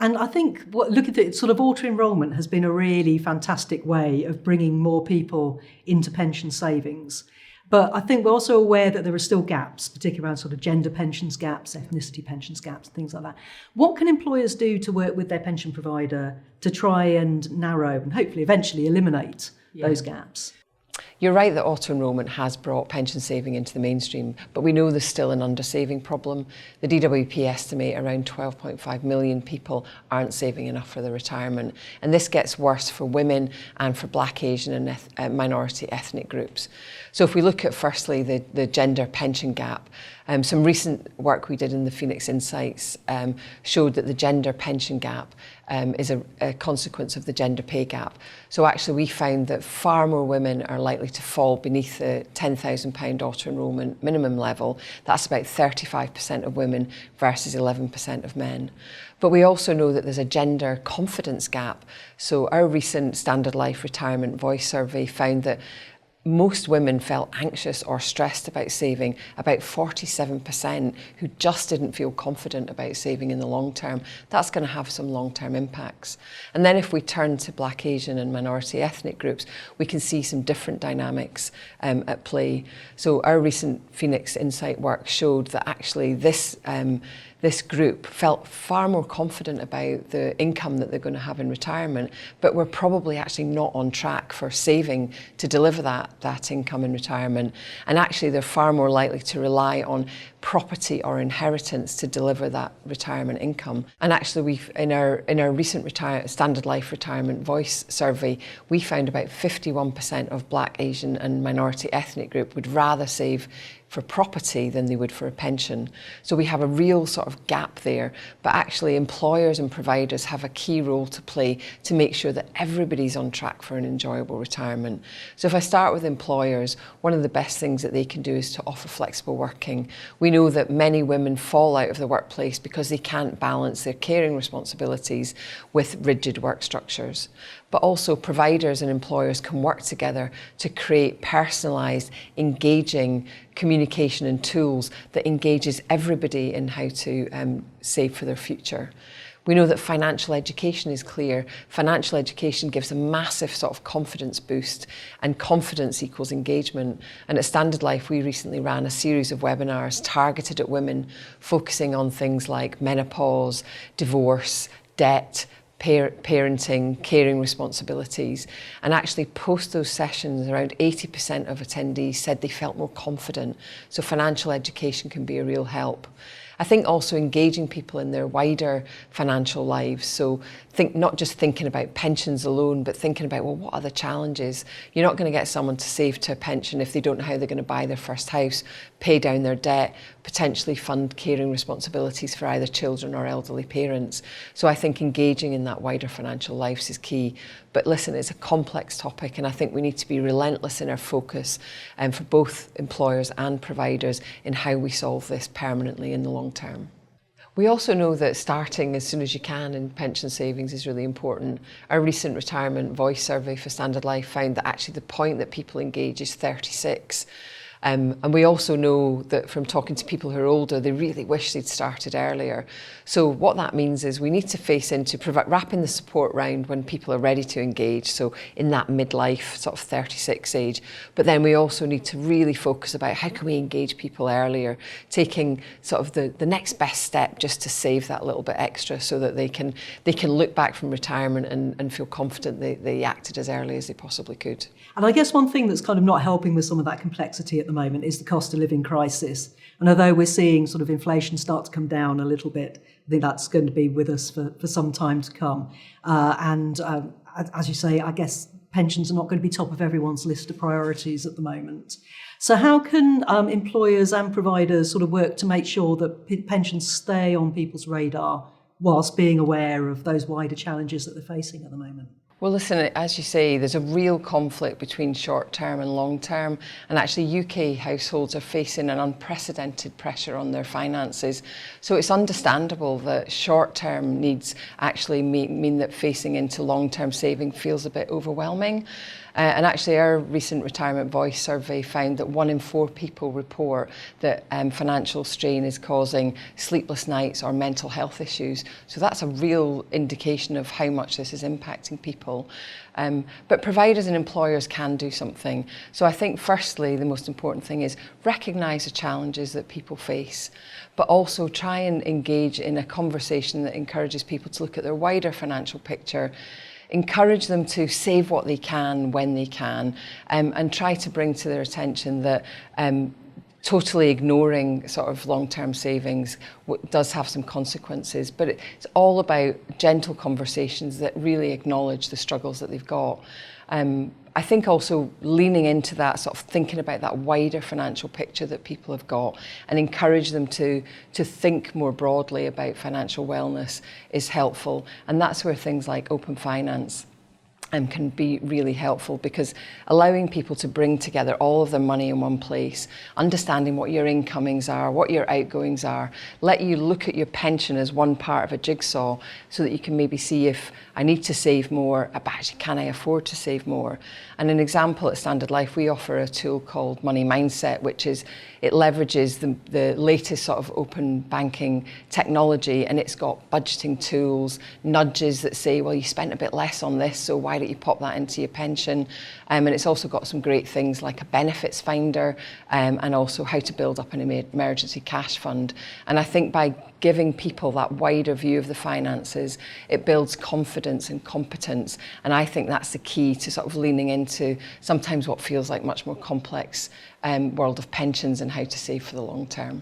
And I think look at it, sort of auto-enrolment has been a really fantastic way of bringing more people into pension savings. But I think we're also aware that there are still gaps, particularly around sort of gender pensions gaps, ethnicity pensions gaps, things like that. What can employers do to work with their pension provider to try and narrow and hopefully eventually eliminate those gaps? You're right that auto-enrolment has brought pension saving into the mainstream, but we know there's still an under-saving problem. The DWP estimate around 12.5 million people aren't saving enough for their retirement, and this gets worse for women and for Black, Asian and minority ethnic groups. So if we look at firstly the gender pension gap, some recent work we did in the Phoenix Insights showed that the gender pension gap is a consequence of the gender pay gap. So actually we found that far more women are likely to fall beneath the £10,000 auto-enrolment minimum level. That's about 35% of women versus 11% of men. But we also know that there's a gender confidence gap. So our recent Standard Life Retirement Voice survey found that most women felt anxious or stressed about saving, about 47% who just didn't feel confident about saving in the long term. That's going to have some long-term impacts. And then if we turn to Black, Asian and minority ethnic groups, we can see some different dynamics at play. So our recent Phoenix Insight work showed that actually this group felt far more confident about the income that they're going to have in retirement, but were probably actually not on track for saving to deliver that income in retirement. And actually they're far more likely to rely on property or inheritance to deliver that retirement income. And actually we've in our recent Standard Life Retirement Voice survey, we found about 51% of Black, Asian and minority ethnic group would rather save for property than they would for a pension. So we have a real sort of gap there, but actually employers and providers have a key role to play to make sure that everybody's on track for an enjoyable retirement. So if I start with employers, one of the best things that they can do is to offer flexible working. We know that many women fall out of the workplace because they can't balance their caring responsibilities with rigid work structures. But also providers and employers can work together to create personalised, engaging communication and tools that engages everybody in how to save for their future. We know that financial education is clear. Financial education gives a massive sort of confidence boost, and confidence equals engagement. And at Standard Life, we recently ran a series of webinars targeted at women, focusing on things like menopause, divorce, debt, parenting, caring responsibilities. And actually post those sessions, around 80% of attendees said they felt more confident. So financial education can be a real help. I think also engaging people in their wider financial lives. So not just thinking about pensions alone, but thinking about, well, what are the challenges? You're not going to get someone to save to a pension if they don't know how they're going to buy their first house, pay down their debt, potentially fund caring responsibilities for either children or elderly parents. So I think engaging in that wider financial lives is key. But listen, it's a complex topic, and I think we need to be relentless in our focus for both employers and providers in how we solve this permanently in the long term. We also know that starting as soon as you can in pension savings is really important. Our recent Retirement Voice survey for Standard Life found that actually the point that people engage is 36. And we also know that from talking to people who are older, they really wish they'd started earlier. So what that means is we need to face into wrapping the support round when people are ready to engage, so in that midlife, sort of 36 age. But then we also need to really focus about how can we engage people earlier, taking sort of the next best step just to save that little bit extra so that they can look back from retirement and feel confident they acted as early as they possibly could. And I guess one thing that's kind of not helping with some of that complexity at the moment is the cost of living crisis. And although we're seeing sort of inflation start to come down a little bit, I think that's going to be with us for some time to come. As you say, I guess pensions are not going to be top of everyone's list of priorities at the moment. So how can employers and providers sort of work to make sure that pensions stay on people's radar whilst being aware of those wider challenges that they're facing at the moment? Well, listen, as you say, there's a real conflict between short-term and long-term, and actually UK households are facing an unprecedented pressure on their finances. So it's understandable that short-term needs actually mean that facing into long-term saving feels a bit overwhelming. And actually our recent Retirement Voice survey found that 1 in 4 people report that financial strain is causing sleepless nights or mental health issues. So that's a real indication of how much this is impacting people. But providers and employers can do something. So I think firstly, the most important thing is recognise the challenges that people face, but also try and engage in a conversation that encourages people to look at their wider financial picture, encourage them to save what they can when they can, and try to bring to their attention that totally ignoring sort of long-term savings does have some consequences, but it's all about gentle conversations that really acknowledge the struggles that they've got. I think also leaning into that, sort of thinking about that wider financial picture that people have got and encourage them to think more broadly about financial wellness is helpful. And that's where things like open finance can be really helpful, because allowing people to bring together all of their money in one place, understanding what your incomings are, what your outgoings are, let you look at your pension as one part of a jigsaw so that you can maybe see if I need to save more, but actually can I afford to save more? And an example at Standard Life, we offer a tool called Money Mindset, which is, it leverages the latest sort of open banking technology, and it's got budgeting tools, nudges that say, well, you spent a bit less on this, so why don't you pop that into your pension? And it's also got some great things like a benefits finder, and also how to build up an emergency cash fund. And I think by giving people that wider view of the finances, it builds confidence and competence. And I think that's the key to sort of leaning into sometimes what feels like much more complex world of pensions and how to save for the long term.